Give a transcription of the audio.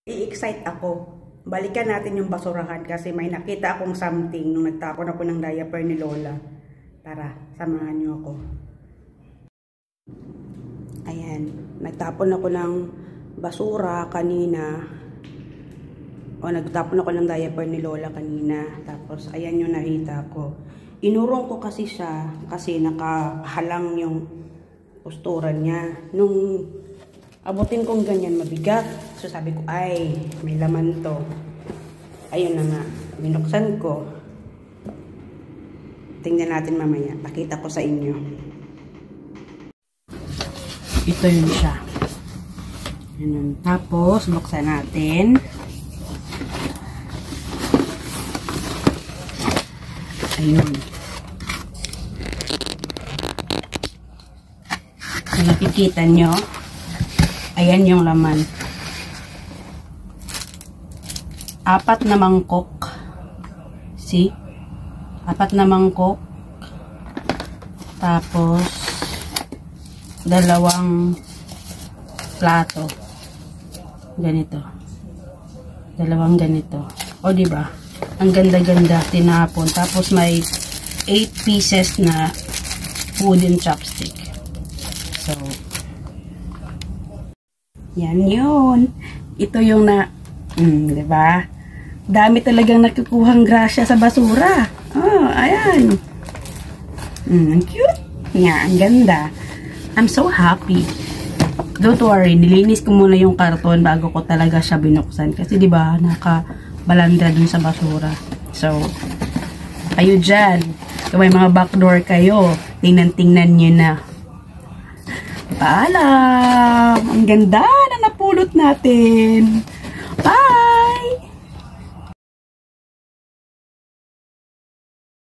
I-excite ako. Balikan natin yung basurahan kasi may nakita akong something nung nagtapon ako ng diaper ni Lola. Tara, samahan niyo ako. Ayan, nagtapon ako ng basura kanina. O nagtapon ako ng diaper ni Lola kanina. Tapos ayan yung nakita ko. Inurong ko kasi siya kasi nakahalang yung posturan niya. Nung abutin kong ganyan, mabigat. So sabi ko, ay, may laman to. Ayun na nga, binuksan ko. Tingnan natin mamaya. Pakita ko sa inyo. Ito yun siya. Ayun. Tapos, buksan natin. Ayun. Kung nakikita nyo, ayan yung laman. 4 na mangkok. See? 4 na mangkok. Tapos, 2 plato. Ganito. 2 ganito. O, diba? Ang ganda-ganda. Tinapon. Tapos, may 8 pieces na wooden chopstick. So, yan yun. Ito yung diba? Dami talagang nakukuhang grasya sa basura. Oh, ayan. Ang cute. Nga, ang ganda. I'm so happy. Don't worry, nilinis ko muna yung karton bago ko talaga siya binuksan. Kasi diba, nakabalanda dun sa basura. So, kayo dyan. Kung may mga backdoor kayo, tingnan-tingnan nyo na. Paalam! Ang ganda na napulot natin. Bye!